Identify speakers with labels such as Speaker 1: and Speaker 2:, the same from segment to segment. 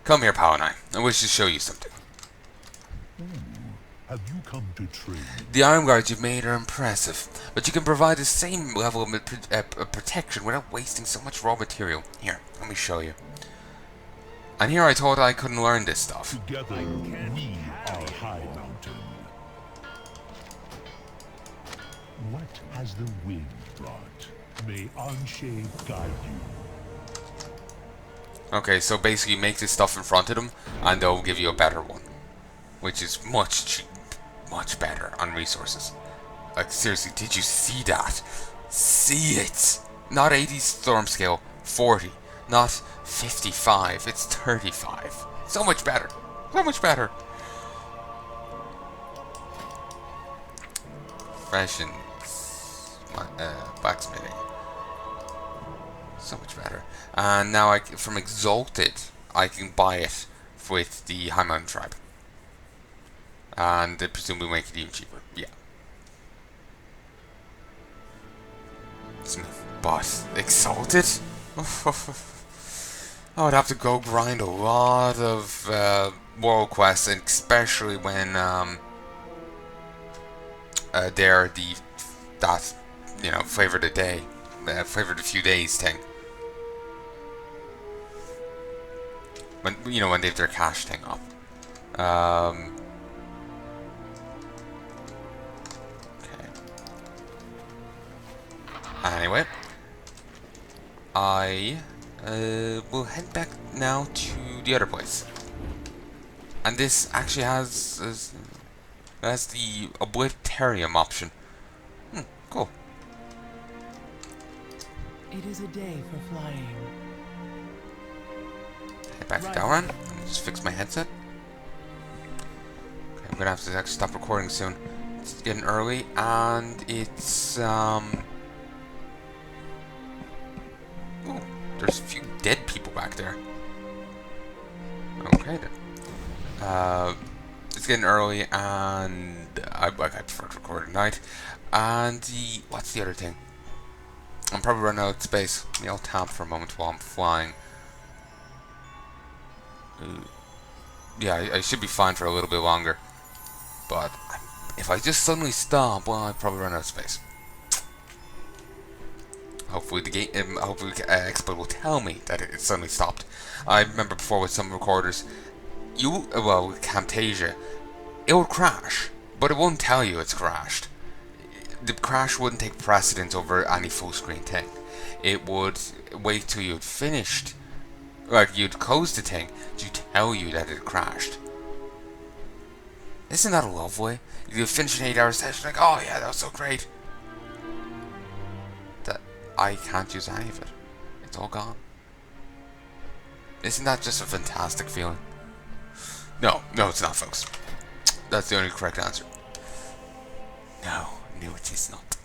Speaker 1: Come here, Palnai. I wish to show you something.
Speaker 2: Have you come to trade?
Speaker 1: The iron guards you've made are impressive, but you can provide the same level of protection without wasting so much raw material. Here, let me show you. And here I thought I couldn't learn this stuff.
Speaker 2: Together, we are High Mountain. What has the wind brought? May Anshe guide you.
Speaker 1: Okay, so basically you make this stuff in front of them, and they'll give you a better one. Which is much better on resources. Like, seriously, did you see that? See it! Not 80 storm scale, 40. Not 55, it's 35. So much better. So much better. Fashion. Blacksmithing. So much better. And now from Exalted, I can buy it with the High Mountain Tribe. And they presumably make it even cheaper. Yeah. But Exalted? I would have to go grind a lot of world quests, and especially when they're that flavor of the day, flavor of the few days thing. When when they have their cash thing up. Anyway, I will head back now to the other place, and this actually has the Obliterium option. Cool.
Speaker 3: It is a day for flying.
Speaker 1: Head back to Dalran and just fix my headset. Okay, I'm gonna have to actually stop recording soon. It's getting early, and it's Ooh, there's a few dead people back there. Okay then. It's getting early, and I prefer to record at night. And what's the other thing? I'm probably running out of space. I'll tab for a moment while I'm flying. Yeah, I should be fine for a little bit longer. But if I just suddenly stop, well, I'd probably run out of space. Hopefully the game, hopefully Expo will tell me that it suddenly stopped. I remember before with some recorders, with Camtasia, it would crash, but it won't tell you it's crashed. The crash wouldn't take precedence over any full screen thing. It would wait till you'd finished, like you'd closed the thing, to tell you that it crashed. Isn't that lovely? You finish an 8-hour session, like, oh yeah, that was so great. I can't use any of it. It's all gone. Isn't that just a fantastic feeling? No, it's not, folks. That's the only correct answer. No, it is not.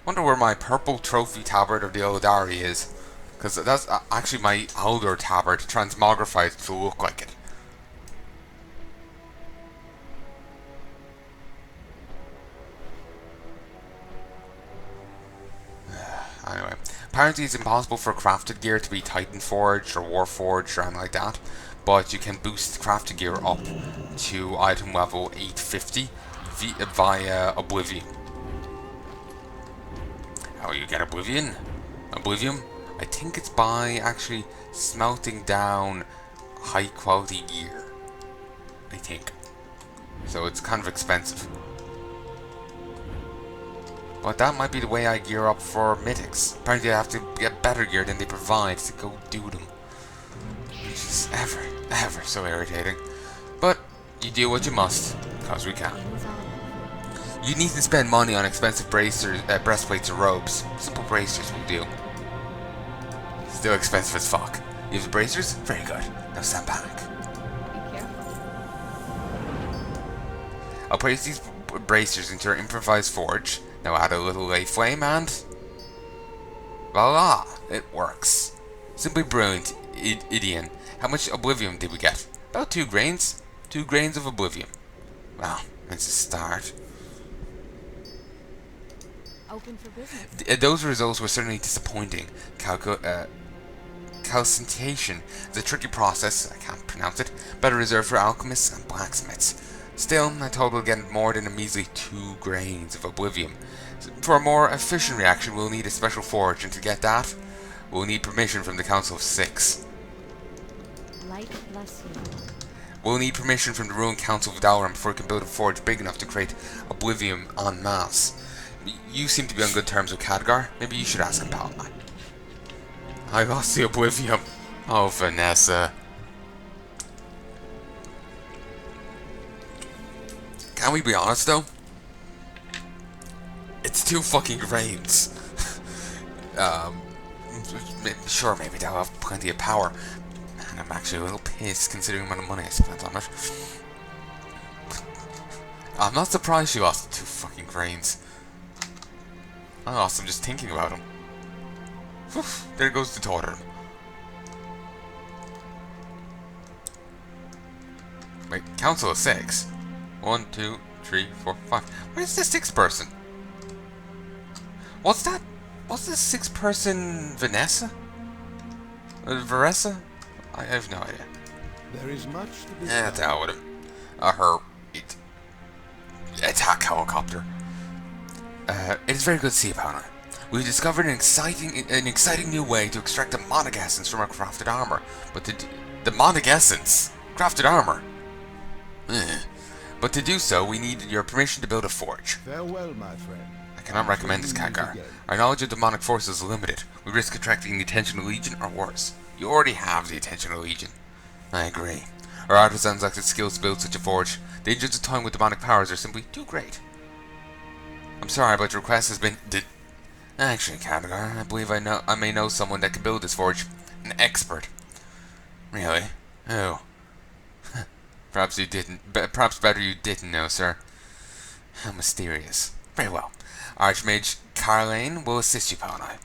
Speaker 1: Wonder where my purple trophy tabard of the Eldari is. Because that's actually my Eldar tabard transmogrified to look like it. Anyway, apparently it's impossible for crafted gear to be Titan Forged or War Forged or anything like that, but you can boost crafted gear up to item level 850 via Oblivion. How you get Oblivion? I think it's by actually smelting down high quality gear. I think. So it's kind of expensive. But that might be the way I gear up for mythics. Apparently I have to get better gear than they provide to go do them. Which is ever so irritating. But you do what you must, because we can. You need to spend money on expensive breastplates or robes. Simple bracers will do. Still expensive as fuck. You have the bracers? Very good. Now stand back.
Speaker 4: Be careful.
Speaker 1: I'll place these bracers into your improvised forge. Now add a little lay flame and... voila! It works. Simply brilliant, Idian. How much Oblivion did we get? About 2 grains. 2 grains of Oblivion. Well, it's a start.
Speaker 4: open for business.
Speaker 1: Those results were certainly disappointing. Calcination is a tricky process, I can't pronounce it, better reserved for alchemists and blacksmiths. Still, I thought we'll get more than a measly 2 grains of oblivium. For a more efficient reaction, we'll need a special forge, and to get that, we'll need permission from the Council of Six.
Speaker 4: Light bless you.
Speaker 1: We'll need permission from the ruined Council of Val'sharah before we can build a forge big enough to create oblivium en masse. You seem to be on good terms with Khadgar. Maybe you should ask him, Palnai. I lost the oblivium. Oh, Vanessa. Can we be honest, though? It's 2 fucking grains. Sure, maybe they'll have plenty of power. Man, I'm actually a little pissed considering the amount of money I spent on it. I'm not surprised she lost 2 fucking grains. I lost them just thinking about them. Whew, there goes the totem. Wait, Council of 6? 1, 2, 3, 4, 5. Where's the 6th person? What's that? What's the 6th person? Vanessa? Varessa? I have no idea.
Speaker 5: There is much to be
Speaker 1: Yeah, to hell with him. Her attack helicopter. It is very good to see you, Palnai. We've discovered an exciting new way to extract the demonic essence from our crafted armor. But the demonic essence? Crafted armor? But to do so, we need your permission to build a forge.
Speaker 5: Farewell, my friend.
Speaker 1: I cannot recommend this, Khadgar. Our knowledge of demonic forces is limited. We risk attracting the attention of the Legion or worse. You already have the attention of the Legion. I agree. Our artisans lack the skills to build such a forge. The dangers of toying with demonic powers are simply too great. I'm sorry, but your request has been Actually, Khadgar, I believe I may know someone that can build this forge. An expert. Really? Who? Perhaps you didn't. Perhaps better you didn't know, sir. How mysterious. Very well. Archmage Carlane will assist you, Palnai.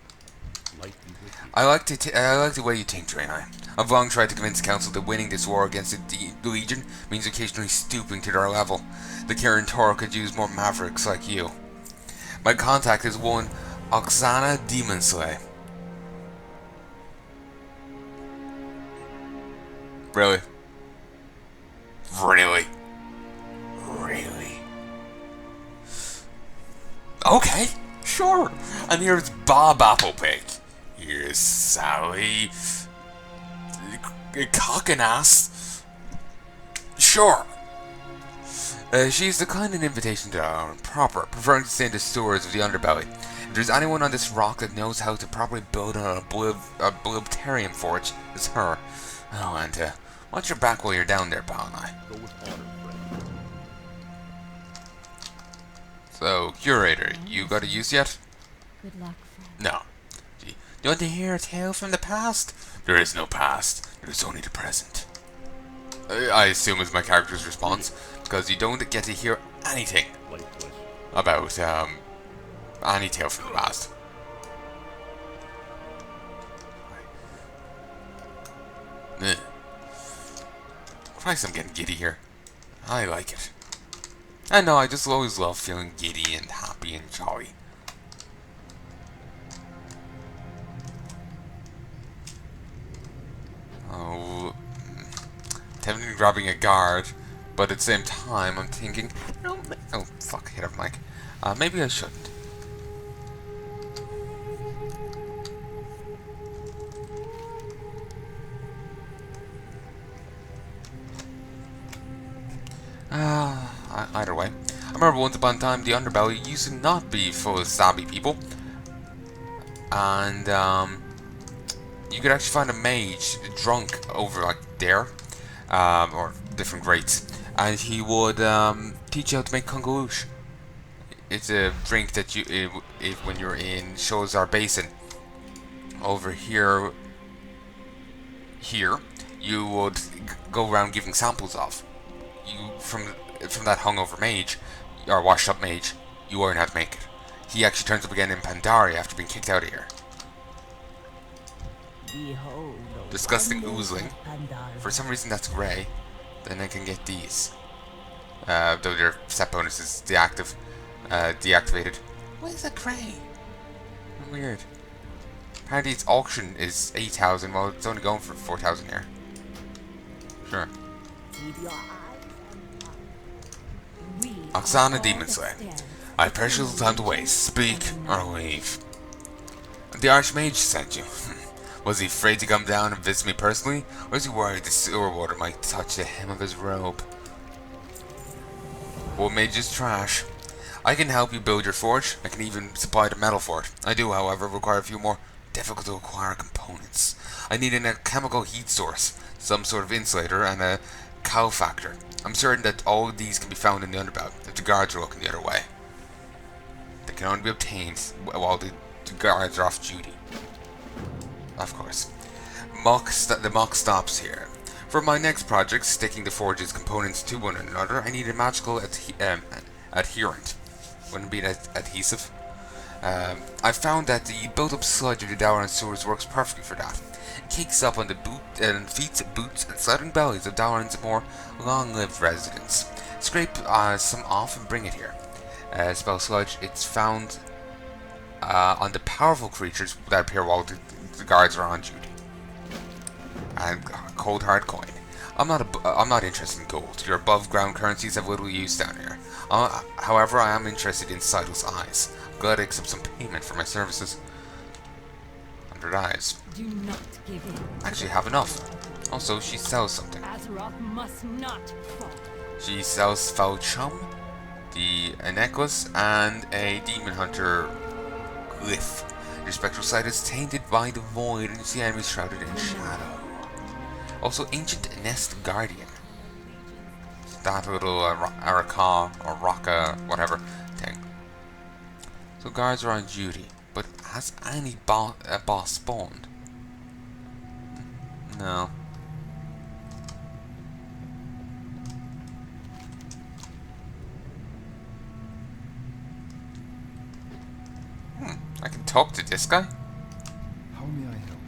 Speaker 1: I like the way you think, Draenei. I've long tried to convince the Council that winning this war against the Legion means occasionally stooping to their level. The Kirin Tor could use more mavericks like you. My contact is one Oksana Demonslay. Really? Really? Really? Okay, sure. And here's Bob Applepick. Here's Sally. Cock and ass. Sure. She's declined an invitation to our proper, preferring to stay in the sewers of the underbelly. If there's anyone on this rock that knows how to properly build an oblitarium forge, it's her. Oh, and watch your back while you're down there, Palnai. So, Curator, you got a use yet?
Speaker 4: Good luck, friend.
Speaker 1: No. Do you want to hear a tale from the past? There is no past. There is only the present. I assume is my character's response, because you don't get to hear anything about any tale from the past. Christ, I'm getting giddy here. I like it. I know, I just always love feeling giddy and happy and jolly. Oh, tempting grabbing a guard, but at the same time, I'm thinking, oh fuck, hit up mic. Maybe I shouldn't. Either way. I remember once upon a time the underbelly used to not be full of zombie people. And, you could actually find a mage drunk over, like, there. Or different grates. And he would, teach you how to make kungaloosh. It's a drink that you, when you're in Sholazar Basin. Over here, you would go around giving samples of. You, from that hungover mage, or washed up mage, you learn how to make it. He actually turns up again in Pandaria after being kicked out of here.
Speaker 3: Behold,
Speaker 1: Disgusting oozling. For some reason that's grey. Then I can get these. Though their set bonus is deactivated. Why is that grey? Weird. Apparently its auction is 8,000, while it's only going for 4,000 here. Sure.
Speaker 4: Keep your eyes on we
Speaker 1: Oksana
Speaker 4: are
Speaker 1: Demon
Speaker 4: all
Speaker 1: Slayer.
Speaker 4: that stands.
Speaker 1: I have precious little time to waste. Speak or leave. The Archmage sent you. Was he afraid to come down and visit me personally, or was he worried the sewer water might touch the hem of his robe? What made you trash? I can help you build your forge. I can even supply the metal for it. I do, however, require a few more difficult to acquire components. I need a chemical heat source, some sort of insulator, and a cow factor. I'm certain that all of these can be found in the underbelt, if the guards are looking the other way. They can only be obtained while the guards are off duty. Of course. The mock stops here. For my next project, sticking the forge's components to one another, I need a magical adherent. Wouldn't it be an adhesive? I found that the built-up sludge of the Dalaran sewers works perfectly for that. It cakes up on the feet, boots, and sliding bellies of Dalaran's more long-lived residents. Scrape some off and bring it here. Spell sludge, it's found on the powerful creatures that appear while the guards are on duty. And cold hard coin. I'm not interested in gold. Your above ground currencies have little use down here. However, I am interested in sightless eyes. I'm glad to accept some payment for my services. 100 eyes.
Speaker 4: Do not give in.
Speaker 1: Actually, have enough. Also, she sells something.
Speaker 4: Azeroth must not fall.
Speaker 1: She sells Val'sharah, a necklace, and a demon hunter glyph. Your spectral sight is tainted by the void, and you see enemies shrouded in shadow. Also, ancient nest guardian. That little Araka or Raka, whatever thing. So guards are on duty, but has any boss spawned? No. I can talk to this guy?
Speaker 5: How may I help?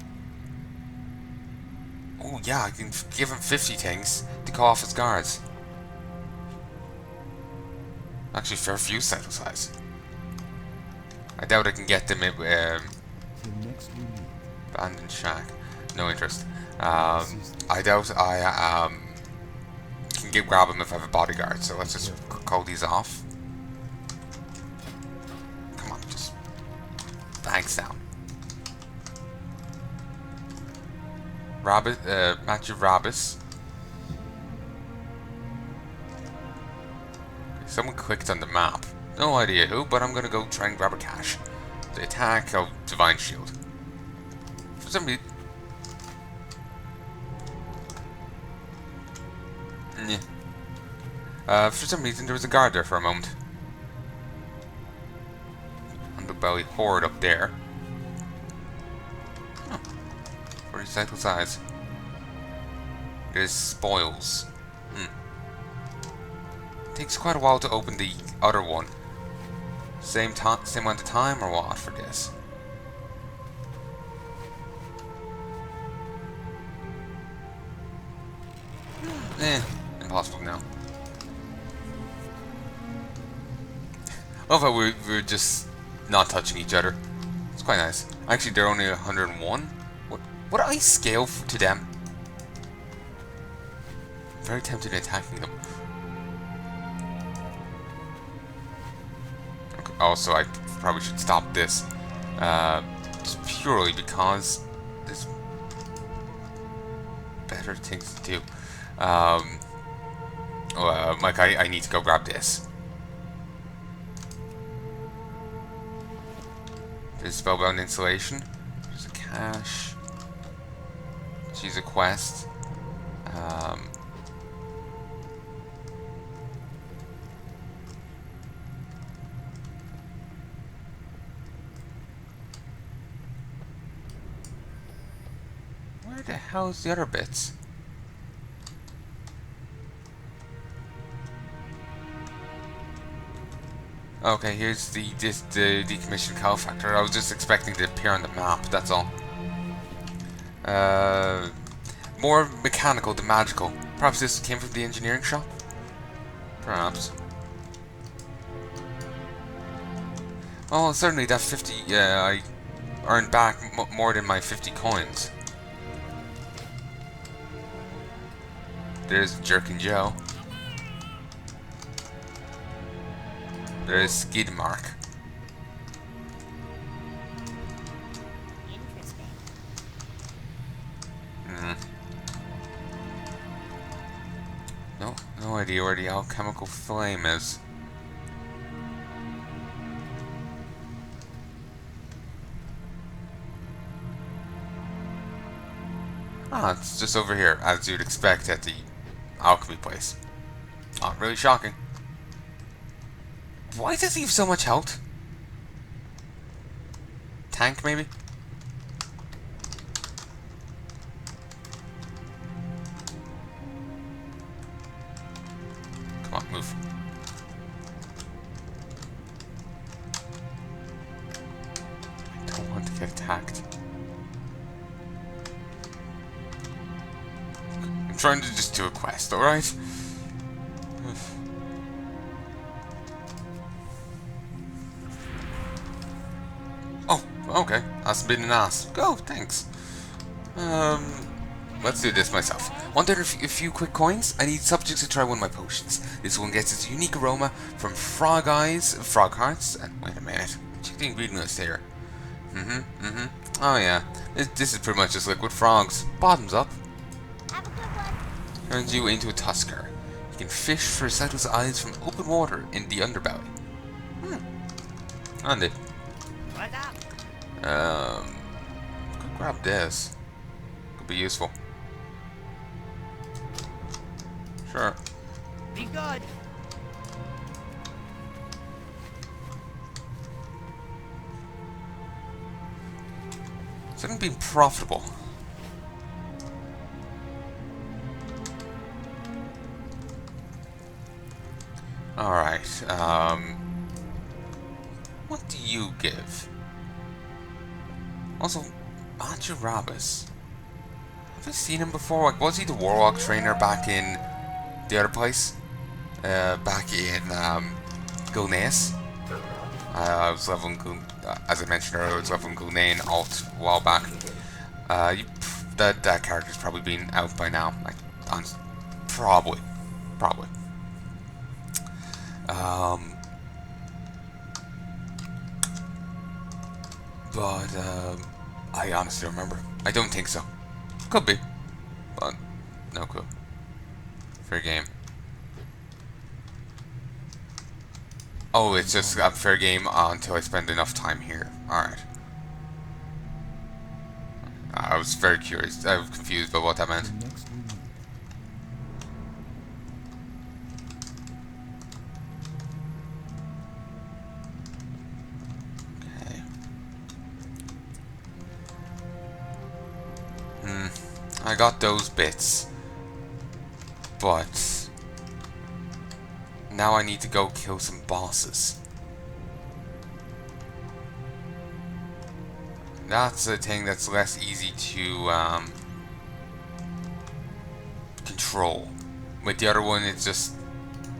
Speaker 1: Oh yeah, I can give him 50 things to call off his guards. Actually, for a few cycle size. I doubt I can get them in
Speaker 5: The next you need.
Speaker 1: abandoned shack. No interest. I doubt I can grab him if I have a bodyguard. So let's just call these off. Come on, just banks down. Matthew Rabbis. Someone clicked on the map. No idea who, but I'm gonna go try and grab a cache. The attack of Divine Shield. For some reason. For some reason there was a guard there for a moment. Underbelly horde up there. Oh. For recycle size. There's spoils. Takes quite a while to open the other one. Same amount of time or what for this? Impossible now. Love how we're just not touching each other. It's quite nice. Actually, they're only 101. What I scale to them? I'm very tempted in attacking them. Okay, also, I probably should stop this. Just purely because there's better things to do. Mike, I need to go grab this. There's spellbound insulation. There's a cache. She's a quest. Where the hell's the other bits? Okay, here's the decommissioned cow factor. I was just expecting it to appear on the map, that's all. More mechanical than magical. Perhaps this came from the engineering shop? Perhaps. Oh, certainly that 50, yeah, I earned back more than my 50 coins. There's Jerkin Joe. There's Skid Mark.
Speaker 4: Interesting.
Speaker 1: No idea where the alchemical flame is. Ah, it's just over here, as you'd expect at the alchemy place. Not really shocking. Why does he have so much health? Tank, maybe? Come on, move. I don't want to get attacked. I'm trying to just do a quest, alright? Oh, okay. That's been an ass. Go, thanks. Let's do this myself. Wanted a few quick coins? I need subjects to try one of my potions. This one gets its unique aroma from frog hearts, and wait a minute. Check the ingredient list here. Oh yeah. This is pretty much just liquid frogs. Bottoms up.
Speaker 4: Have a good one.
Speaker 1: Turns you into a tusker. You can fish for sightless eyes from open water in the underbelly. Handy.
Speaker 4: What's up?
Speaker 1: Could grab this. Could be useful. Sure.
Speaker 4: Be good.
Speaker 1: It's going to be profitable. Alright, what do you give? Also, Val'sharah. Have I seen him before? Like, was he the Warlock trainer back in the other place? Back in, Gulneas? I was leveling, as I mentioned earlier, I was leveling Gulnean alt a while back. That character's probably been out by now. Like, probably. But I honestly don't remember. I don't think so. Could be, but no clue. Fair game. Oh, it's just a fair game until I spend enough time here. Alright. I was very curious. I was confused by what that meant.
Speaker 5: The next we meet.
Speaker 1: I got those bits, but now I need to go kill some bosses. That's a thing that's less easy to control. With the other one, it's just,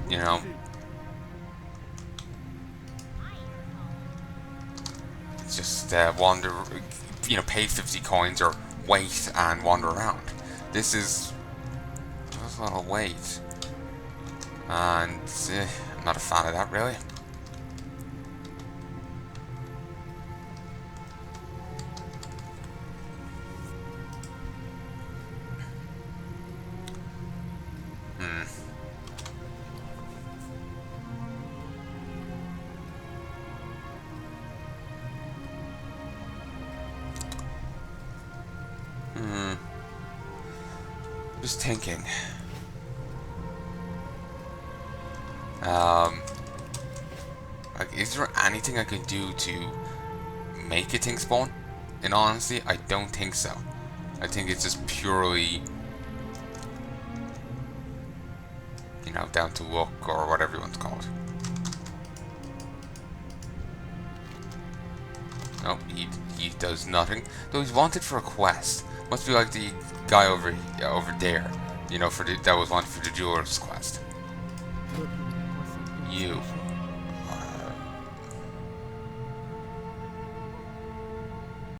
Speaker 1: you know, it's just wander, you know, pay 50 coins or wait and wander around. This is just a lot of wait, and I'm not a fan of that, really. Just thinking. Like, is there anything I can do to make a thing spawn? In honesty, I don't think so. I think it's just purely, you know, down to luck or whatever you want to call it. Nope, he does nothing. Though he's wanted for a quest. Must be like the guy over there, you know, that was wanted for the jeweler's quest. You.